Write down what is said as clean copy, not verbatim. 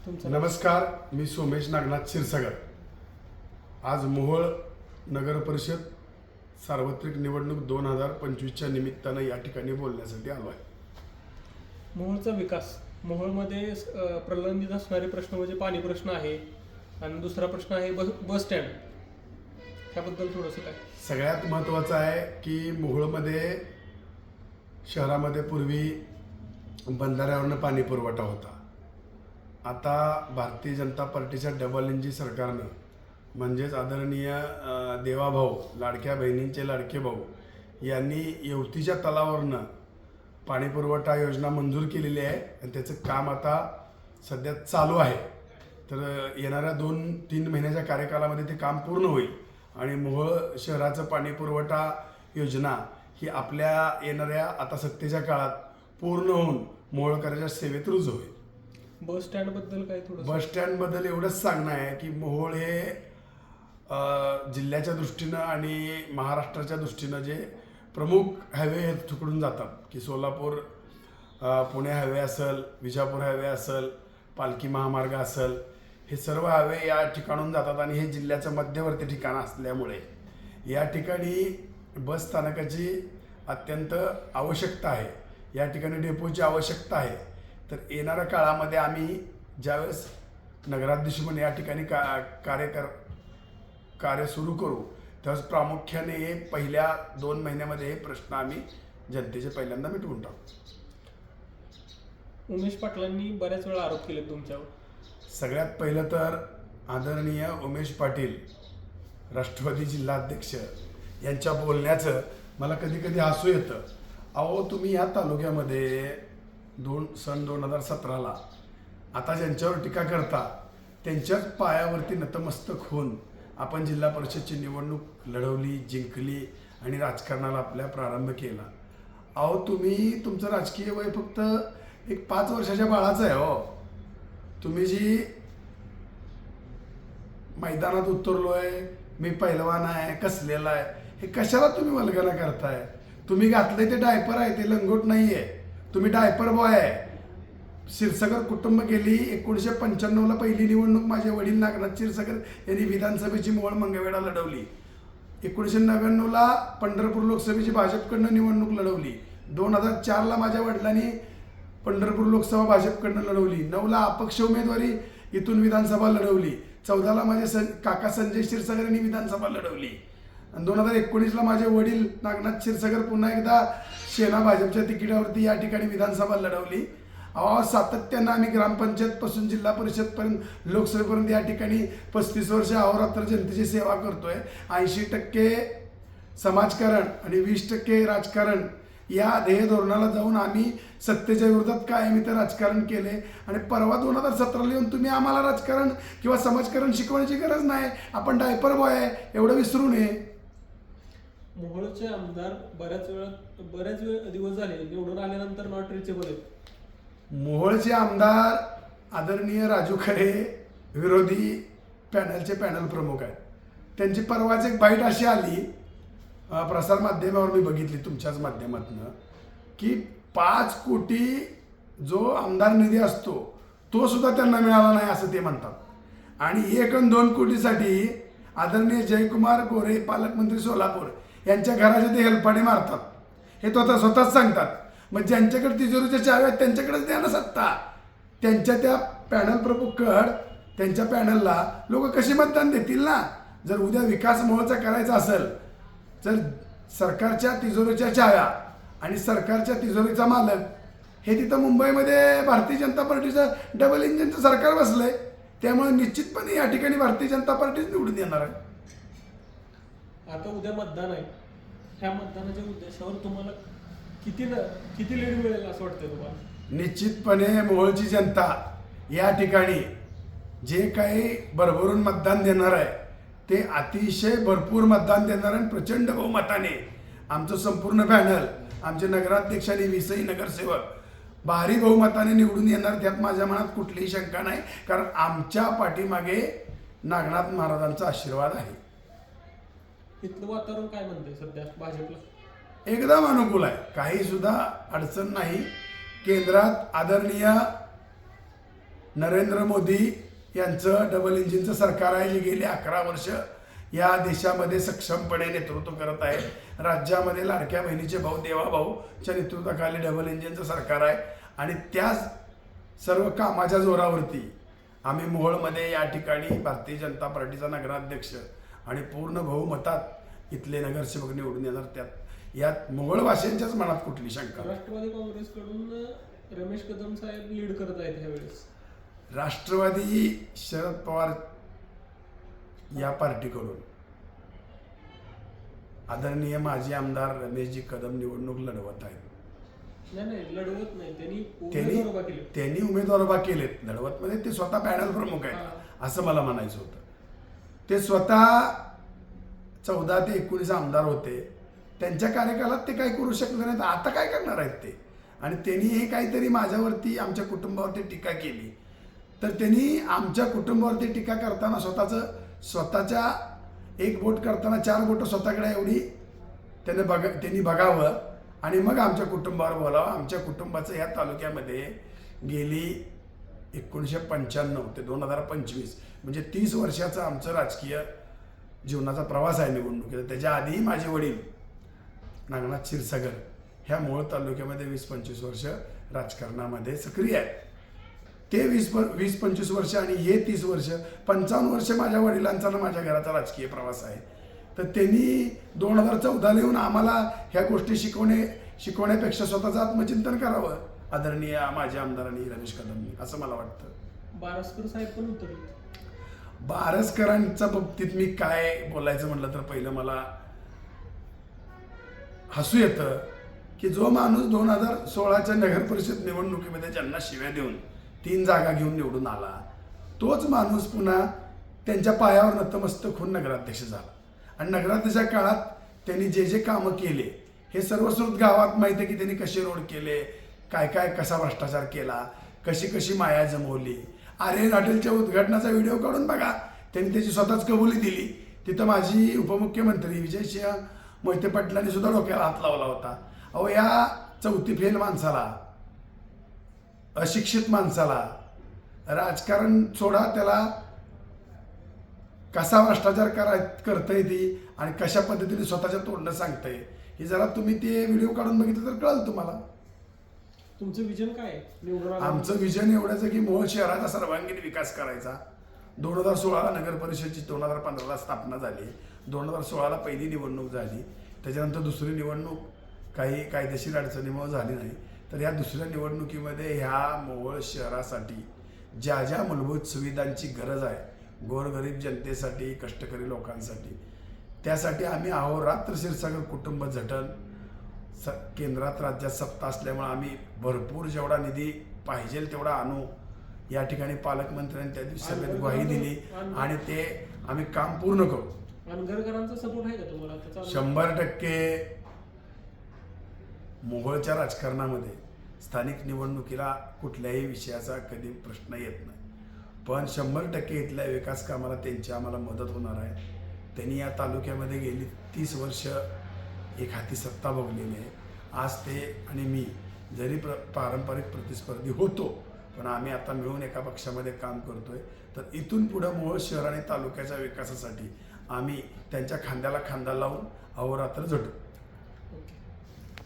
नमस्कार, मी सोमेश नागनाथ क्षीरसागर. आज मोहोळ नगर परिषद सार्वत्रिक निवडणूक 2025च्या निमित्तानं या ठिकाणी बोलण्यासाठी आलो आहे. मोहोळचा विकास, मोहोळमध्ये प्रलंबित असणारे प्रश्न म्हणजे पाणी प्रश्न आहे आणि दुसरा प्रश्न आहे बस स्टँड. त्याबद्दल थोडंसं काय? सगळ्यात महत्त्वाचं आहे की मोहोळमध्ये शहरामध्ये पूर्वी बंधाऱ्यावरनं पाणी पुरवठा होता. आता भारतीय जनता पार्टीच्या डबल इंजिन सरकारनं म्हणजेच आदरणीय देवाभाऊ, लाडक्या बहिणींचे लाडके भाऊ यांनी येवतीच्या तलावावरनं पाणी पुरवठा योजना मंजूर केलेली आहे आणि त्याचं काम आता सध्या चालू आहे. तर येणाऱ्या 2-3 महिन्याच्या कार्यकालामध्ये ते काम पूर्ण होईल आणि मोहोळ शहराचं पाणी पुरवठा योजना ही आपल्या येणाऱ्या आता सत्तेच्या काळात पूर्ण होऊन मोहोळकरांच्या सेवेत रुजू होईल. बस स्टँडबद्दल काय थोडं? बस स्टँडबद्दल एवढंच सांगणं आहे की मोहोळ हे जिल्ह्याच्या दृष्टीनं आणि महाराष्ट्राच्या दृष्टीनं जे प्रमुख हायवे तिकडून जातात की सोलापूर पुणे हायवे असेल, विजापूर हायवे असेल, पालखी महामार्ग असेल, हे सर्व हायवे या ठिकाणून जातात आणि हे जिल्ह्याचं मध्यवर्ती ठिकाण असल्यामुळे या ठिकाणी बस स्थानकाची अत्यंत आवश्यकता आहे. या ठिकाणी डेपोची आवश्यकता आहे. तर येणाऱ्या काळामध्ये आम्ही ज्यावेळेस नगराध्यक्ष म्हणून या ठिकाणी कार्य सुरू करू त्यावेळेस प्रामुख्याने हे पहिल्या 2 महिन्यामध्ये हे प्रश्न आम्ही जनतेचे पहिल्यांदा मिटवून टाकू. उमेश पाटलांनी बऱ्याच वेळा आरोप केले तुमच्यावर. सगळ्यात पहिलं तर आदरणीय उमेश पाटील राष्ट्रवादी जिल्हाध्यक्ष यांच्या बोलण्याचं मला कधी कधी हसू येतं. अहो, तुम्ही या तालुक्यामध्ये सन 2017ला आता ज्यांच्यावर टीका करता त्यांच्याच पायावरती नतमस्तक होऊन आपण जिल्हा परिषदची निवडणूक लढवली, जिंकली आणि राजकारणाला आपल्या प्रारंभ केला. अहो, तुम्ही तुमचं राजकीय वय फक्त एक 5 वर्षाच्या बाळाचं आहे. हो, तुम्ही जी मैदानात उतरलोय, मी पैलवान आहे, कसलेला आहे, हे कशाला तुम्ही वल्गना करताय? तुम्ही घातले ते डायपर आहे, ते लंगोट नाही आहे. तुम्ही डायपर बॉय आहे. क्षीरसागर कुटुंब गेली 1995ला पहिली निवडणूक माझे वडील नागनाथ क्षीरसागर यांनी विधानसभेची मोहोळ मंगळवेढा लढवली. 1999ला पंढरपूर लोकसभेची भाजपकडनं निवडणूक लढवली. 2004ला माझ्या वडिलांनी पंढरपूर लोकसभा भाजपकडनं लढवली. 9ला अपक्ष उमेदवारी इथून विधानसभा लढवली. 14ला माझे काका संजय क्षीरसागर यांनी विधानसभा लढवली. आणि 2019ला माझे वडील नागनाथ क्षीरसागर पुन्हा एकदा सेना भाजपच्या तिकिटावरती या ठिकाणी विधानसभा लढवली. सातत्यानं आम्ही ग्रामपंचायतपासून जिल्हा परिषदपर्यंत लोकसभेपर्यंत या ठिकाणी 35 वर्ष अहोरात्र जनतेची सेवा करतोय. 80% समाजकारण आणि 20% राजकारण या ध्येय धोरणाला जाऊन आम्ही सत्तेच्या विरोधात कायम इथं राजकारण केले. आणि परवा 2017ला येऊन तुम्ही आम्हाला राजकारण किंवा समाजकारण शिकवण्याची गरज नाही. आपण डायपर बॉय आहे एवढं विसरू नये. मोहोळचे आमदार बऱ्याच दिवस झाले निवडून आल्यानंतर नॉट रिचेबल आहेत. मोहोळचे आमदार आदरणीय राजू खरे विरोधी पॅनलचे पॅनल प्रमुख आहेत. त्यांची परवाच एक बाईट अशी आली, प्रसार माध्यमावर मी बघितली तुमच्याच माध्यमातून, की 5 कोटी जो आमदार निधी असतो तो सुद्धा त्यांना मिळाला नाही असं ते म्हणतात. आणि 1 आणि 2 कोटीसाठी आदरणीय जयकुमार गोरे पालकमंत्री सोलापूर यांच्या घराचे ते हेलपाटे मारतात. हे तो स्वतःच सांगतात. मग ज्यांच्याकडे तिजोरीच्या चाव्या आहेत त्यांच्याकडेच द्या ना सत्ता. त्यांच्या त्या पॅनल प्रमुखकड त्यांच्या पॅनलला लोक कशी मतदान देतील ना? जर उद्या विकास मोहोळचा करायचा असेल तर सरकारच्या तिजोरीच्या चाव्या आणि सरकारच्या तिजोरीचा मालक हे तिथं मुंबईमध्ये भारतीय जनता पार्टीचं डबल इंजिनचं सरकार बसलंय. त्यामुळे निश्चितपणे या ठिकाणी भारतीय जनता पार्टीच निवडून येणार आहे. आता उद्या मतदान आहे. ह्या मतदानाच्या उद्देशावर तुम्हाला किती लीड मिळेल असं वाटतंय तुम्हाला? निश्चितपणे मोहोळची जनता या ठिकाणी जे काही भरभरून मतदान देणार आहे ते अतिशय भरपूर मतदान देणार आहे. प्रचंड बहुमताने आमचं संपूर्ण पॅनल, आमचे नगराध्यक्ष आणि 20ही नगरसेवक भारी बहुमताने निवडून येणार. त्यात माझ्या मनात कुठलीही शंका नाही, कारण आमच्या पाठीमागे नागनाथ महाराजांचा आशीर्वाद आहे. इथलं वातावरण काय म्हणतंय सध्या भाजपला? एकदम अनुकूल आहे. काही सुद्धा अडचण नाही. केंद्रात आदरणीय नरेंद्र मोदी यांचं डबल इंजिनचं सरकार आहे, जे गेली 11 वर्ष या देशामध्ये सक्षमपणे नेतृत्व करत आहे. राज्यामध्ये लाडक्या बहिणीचे भाऊ देवाभाऊच्या नेतृत्वाखाली डबल इंजिनचं सरकार आहे. आणि त्या सर्व कामाच्या जोरावरती आम्ही मोहोळमध्ये या ठिकाणी भारतीय जनता पार्टीचा नगराध्यक्ष आणि पूर्ण बहुमतात इथले नगरसेवक निवडून येणार. त्यात यात मोहोळवासियांच्याच मनात कुठली शंका नाही. राष्ट्रवादी काँग्रेसकडून रमेश कदम साहेब लीड करत आहेत ह्यावेळेस. राष्ट्रवादी शरद पवार या पार्टीकडून आदरणीय माजी आमदार रमेशजी कदम निवडणूक लढवत आहेत. नाही लढवत नाही, त्यांनी उमेदवार उभा केलेत. लढवत मध्ये ते स्वतः पॅनल प्रमुख आहेत असं मला म्हणायचं होतं. ते स्वतः 14 ते 19 आमदार होते. त्यांच्या कार्यकालात ते काही करू शकले नाहीत. आता काय करणार आहेत ते? आणि त्यांनी हे काहीतरी माझ्यावरती, आमच्या कुटुंबावरती टीका केली. तर त्यांनी आमच्या कुटुंबावरती टीका करताना स्वतःच्या एक बोट करताना 4 बोटं स्वतःकडे एवढी त्यांनी बघावं आणि मग आमच्या कुटुंबावर बोलावं. आमच्या कुटुंबाचं या तालुक्यामध्ये गेली 1995 ते 2025 म्हणजे 30 वर्षाचा आमचं राजकीय जीवनाचा प्रवास आहे निवडणुकीचा. त्याच्या आधीही माझे वडील नागनाथ क्षीरसागर ह्या मोहोळ तालुक्यामध्ये 20-25 वर्ष राजकारणामध्ये सक्रिय आहेत. ते 20-25 वर्ष आणि हे 30 वर्ष 55 वर्ष माझ्या वडिलांचा आणि माझ्या घराचा राजकीय प्रवास आहे. तर त्यांनी 2014 येऊन आम्हाला ह्या गोष्टी शिकवण्यापेक्षा स्वतःचं आत्मचिंतन करावं आदरणीय माझ्या आमदारांनी रमेश कदमनी, असं मला वाटतं. बारसकर साहेब पण उतरले. बारसकरांच्या बाबतीत मी काय बोलायचं म्हटलं तर पहिलं मला हसू येतं की जो माणूस 2016च्या नगर परिषद निवडणुकीमध्ये ज्यांना शिव्या देऊन 3 जागा घेऊन निवडून आला, तोच माणूस पुन्हा त्यांच्या पायावर नतमस्तक होऊन नगराध्यक्ष झाला. आणि नगराध्यक्षा काळात त्यांनी जे कामं केले हे सर्वश्रुत गावात माहिती आहे की त्यांनी कसे रोड केले, कसा भ्रष्टाचार केला, कशी माया जमवली. आर्यन हॉटेलच्या उद्घाटनाचा व्हिडिओ काढून बघा, त्यांनी त्याची स्वतःच कबुली दिली. तिथं माझी उपमुख्यमंत्री विजयसिंह मोहिते पाटलांनी सुद्धा डोक्याला हात लावला होता. अहो, या 4थी फेल माणसाला, अशिक्षित माणसाला राजकारण सोडा, त्याला कसा भ्रष्टाचार करता येते आणि कशा पद्धतीने स्वतःच्या तोंडनं सांगता येईल हे जरा तुम्ही ते व्हिडिओ काढून बघितलं तर कळलं तुम्हाला. तुमचं विजन काय आहे? आमचं विजन एवढंच आहे की मोहोळ शहराचा सर्वांगीण विकास करायचा. 2016ला नगर परिषदची 2015ला स्थापना झाली. 2016ला पहिली निवडणूक झाली. त्याच्यानंतर दुसरी निवडणूक काही कायदेशीर अडचणीमुळे झाली नाही. तर या दुसऱ्या निवडणुकीमध्ये ह्या मोहोळ शहरासाठी ज्या मूलभूत सुविधांची गरज आहे, गोरगरीब जनतेसाठी, कष्टकरी लोकांसाठी, त्यासाठी आम्ही अहोरात्र क्षीरसागर कुटुंब झटल. केंद्रात राज्यात सत्ता असल्यामुळे आम्ही भरपूर जेवढा निधी पाहिजे तेवढा आणू. या ठिकाणी पालकमंत्र्यांनी त्या दिवशी सभेत ग्वाही दिली आणि ते आम्ही काम पूर्ण करू. अनगरकरांचा सपोर्ट आहे का तुम्हाला? 100% मोहोळच्या राजकारणामध्ये स्थानिक निवडणुकीला कुठल्याही विषयाचा कधी प्रश्न येत नाही. पण 100% इथल्या विकास कामाला त्यांची आम्हाला मदत होणार आहे. त्यांनी या तालुक्यामध्ये गेली 30 वर्ष एक हाती सत्ता भोगलेली आहे. आज ते आणि मी जरी पारंपरिक प्रतिस्पर्धी होतो, पण आम्ही आता मिळून एका पक्षामध्ये काम करतोय. तर इथून पुढं मोहोळ शहर आणि तालुक्याच्या विकासासाठी आम्ही त्यांच्या खांद्याला खांदा लावून अहोरात्र झटू.